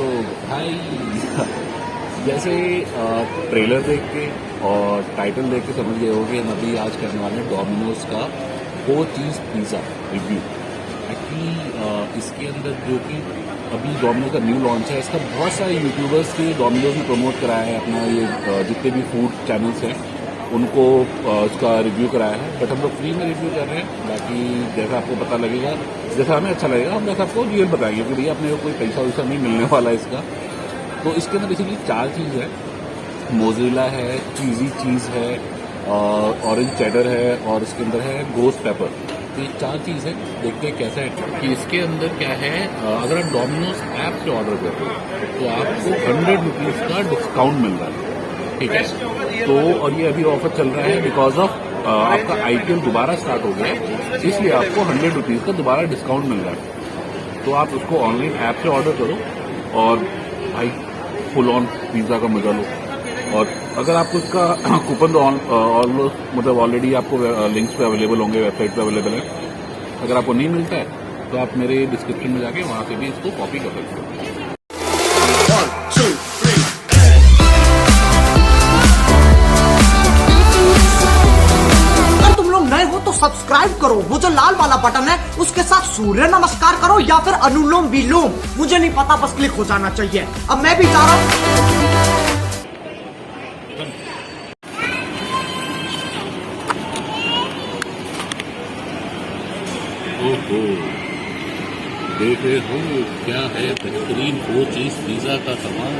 लोग भाई। जैसे ट्रेलर देख के और टाइटल देख के समझ गए हो कि हम अभी आज करने वाले हैं डोमिनोज का 4 चीज़ पिज़्ज़ा रिव्यू। एक्चुअली इसके अंदर जो कि अभी डोमिनोज का न्यू लॉन्च है, इसका बहुत सारे यूट्यूबर्स के डोमिनोज ने प्रमोट कराया है अपना, ये जितने भी फूड चैनल्स हैं उनको उसका रिव्यू कराया है। बट हम लोग फ्री में रिव्यू कर रहे हैं। बाकी जैसा आपको पता लगेगा, जैसा हमें अच्छा लगेगा हम वैसा आपको रियल बताएंगे कि भैया अपने को कोई पैसा वैसा नहीं मिलने वाला इसका। तो इसके अंदर बेसिकली 4 चीज़ है, मोज़रेला है, चीज़ी चीज़ है, ऑरेंज चेडर है और इसके अंदर है गोस्ट पेपर। तो ये 4 चीज़ है, देखते हैं कैसा है कि इसके अंदर क्या है। अगर आप डोमिनोज ऐप से ऑर्डर कर रहे हो तो आपको 100 रुपीज़ का डिस्काउंट मिल रहा है, ठीक है। तो और ये अभी ऑफर चल रहा है बिकॉज ऑफ आपका IPL दोबारा स्टार्ट हो गया है, इसलिए आपको 100 रुपीज़ का दोबारा डिस्काउंट मिल रहा है। तो आप उसको ऑनलाइन ऐप से ऑर्डर करो और भाई फुल ऑन पिज़्ज़ा का मजा लो। और अगर आपको इसका कूपन ऑलमोस्ट मतलब ऑलरेडी आपको लिंक्स पे अवेलेबल होंगे, वेबसाइट पे अवेलेबल है। अगर आपको नहीं मिलता है तो आप मेरे डिस्क्रिप्शन में जाके वहाँ से भी इसको कॉपी कर सकते हो। तो सब्सक्राइब करो, वो जो लाल वाला बटन है उसके साथ सूर्य नमस्कार करो या फिर अनुलोम विलोम, मुझे नहीं पता, बस क्लिक हो जाना चाहिए। अब मैं भी जा रहा हूँ। ओहो, देख रहे हो क्या है बेहतरीन 4 चीज़ पिज़्ज़ा का सामान।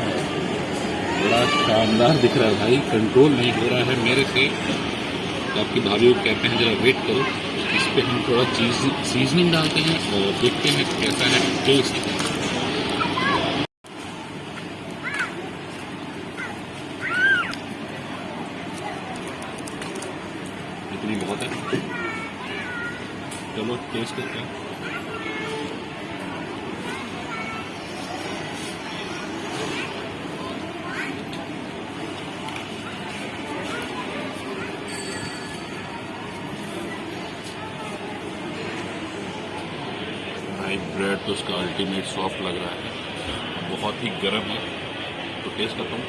बड़ा शानदार दिख रहा है भाई, कंट्रोल नहीं हो रहा है मेरे से। तो आपकी भाभी को कहते हैं जरा वेट करो, इस पर हम थोड़ा सीजनिंग डालते हैं और देखते हैं कैसा है टेस्ट। इतनी बहुत है, चलो टेस्ट करते हैं। ब्रेड तो उसका अल्टीमेट सॉफ्ट लग रहा है, बहुत ही गर्म है। तो टेस्ट करता हूँ।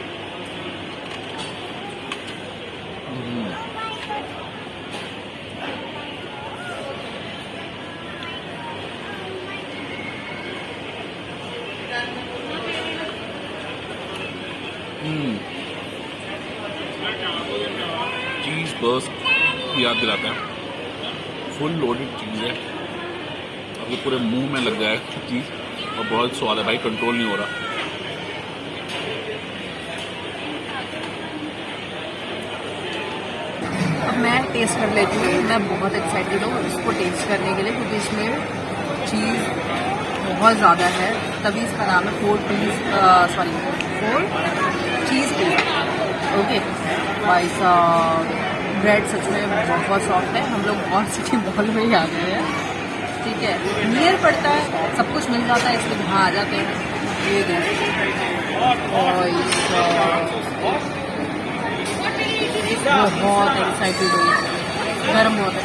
चीज़ बर्स्ट याद दिलाता है, फुल लोडेड चीज़ है। ये पूरे मुंह में लग जाए चीज़ और बहुत स्वाद है भाई, कंट्रोल नहीं हो रहा। अब मैं टेस्ट कर लेती हूँ। मैं बहुत एक्साइटेड हूँ इसको टेस्ट करने के लिए, क्योंकि इसमें चीज़ बहुत ज़्यादा है, तभी इसका नाम है 4 चीज़ पिज़्ज़ा। ओके भाई साहब, ब्रेड सच में बहुत सॉफ्ट है। हम लोग बहुत सिटी मॉल में ही आ गए हैं, ठीक है, नियर पड़ता है, सब कुछ मिल जाता है, इसलिए वहाँ आ जाते हैं। ये बहुत एक्साइटेड हुई, गर्म बहुत है।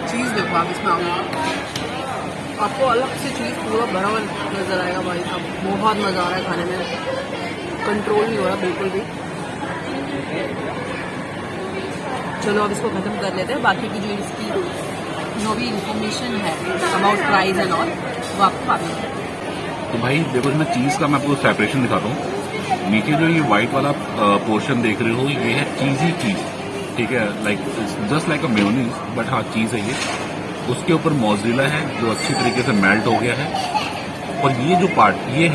चीज़ देखो आप इसमें आपको अलग से चीज़ पूरा भरा हुआ नजर आएगा भाई साहब। बहुत मज़ा आ रहा है खाने में, कंट्रोल नहीं हो रहा बिल्कुल भी। चलो अब इसको ख़त्म कर लेते हैं। बाकी की जो इसकी जो भी इंफॉर्मेशन है अबाउट प्राइस एंड ऑल वो आपको बाद में। तो भाई देखो, इसमें चीज़ का मैं आपको सेपरेशन दिखाता हूँ। नीचे जो ये वाइट वाला पोर्शन देख रहे हो, ये है चीज़ी चीज़, ठीक है, like just like a mayonnaise, but हाँ चीज़ है ये। उसके ऊपर मोज़रेला है जो अच्छी तरीके से मेल्ट हो गया है। और ये जो पार्ट ये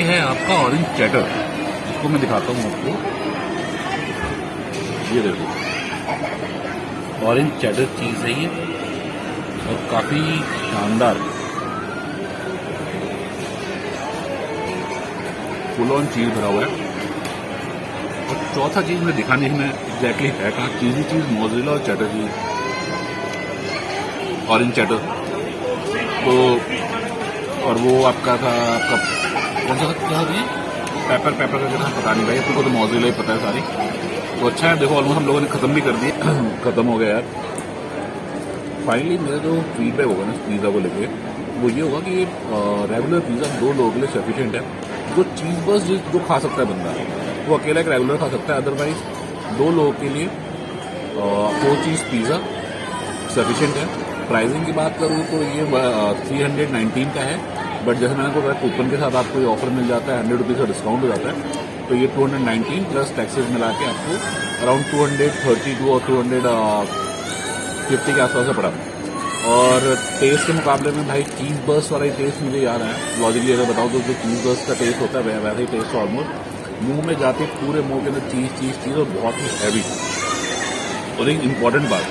है आपका ऑरेंज चेडर, इसको मैं दिखाता हूँ आपको। ये देखो ऑरेंज चेडर चीज़ है ये, और काफ़ी शानदार फुल ऑन चीज़ भरा हुआ है। और चौथा चीज़ मैं दिखाने में एग्जैक्टली है कहाँ, चीज़ी चीज़, मोज़रेला और चेडर चीज़, ऑरेंज चेडर। तो और वो आपका था आपका कौन सा क्या होती है पेपर का कितना पता नहीं भाई, तुमको तो मौजूद ही पता है सारी। तो अच्छा है, देखो ऑलमोस्ट हम लोगों ने ख़त्म भी कर दिया ख़त्म हो गया यार। फाइनली मेरा जो फीडबैक होगा ना पिज़्ज़ा को लेके वो ये होगा कि रेगुलर पिज़्ज़ा 2 लोगों के लिए सफिशिएंट है। जो चीज़ बस जो खा सकता है बंदा वो अकेला एक रेगुलर खा सकता है, अदरवाइज 2 लोगों के लिए 4 चीज़ पिज़्ज़ा सफिशिएंट है। प्राइसिंग की बात करूँ तो ये 319 का है, बट जैसे मैंने को बताया कूपन के साथ आपको ये ऑफर मिल जाता है, 100 रुपीज़ का डिस्काउंट हो जाता है, तो ये 219 प्लस टैक्सेस मिला के आपको अराउंड 232 और 250 के आसपास से पड़ा। और टेस्ट के मुकाबले में भाई चीज़ बर्स्ट वाला ही टेस्ट मुझे याद आया। लॉजिकली अगर बताऊँ तो जो चीज़ बर्स्ट का टेस्ट होता है वैसा ही टेस्ट ऑलमोस्ट मुंह में जाते पूरे मुंह के अंदर चीज़ और बहुत ही हैवी। और एक इम्पॉर्टेंट बात,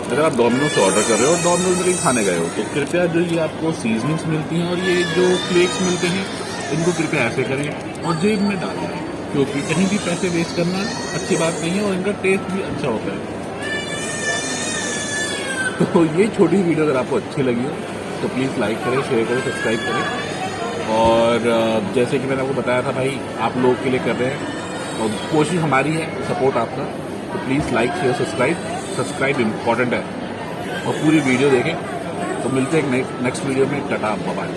अगर आप डोमिनोज से ऑर्डर कर रहे हो और डोमिनोज में कहीं खाने गए हो तो कृपया जो ये आपको सीजनिंग्स मिलती हैं और ये जो फ्लेक्स मिलते हैं इनको कृपया ऐसे करें और जेब में डाल दें, क्योंकि कहीं भी पैसे वेस्ट करना अच्छी बात नहीं है और इनका टेस्ट भी अच्छा होता है। तो ये छोटी वीडियो अगर आपको अच्छी लगी हो तो प्लीज़ लाइक करें, शेयर करें, सब्सक्राइब करें। और जैसे कि मैंने आपको बताया था भाई आप लोग के लिए कर रहे हैं और कोशिश हमारी है, सपोर्ट आपका, तो please like share subscribe important है और पूरी वीडियो देखें। तो मिलते हैं नेक्स्ट वीडियो में। Tata bye.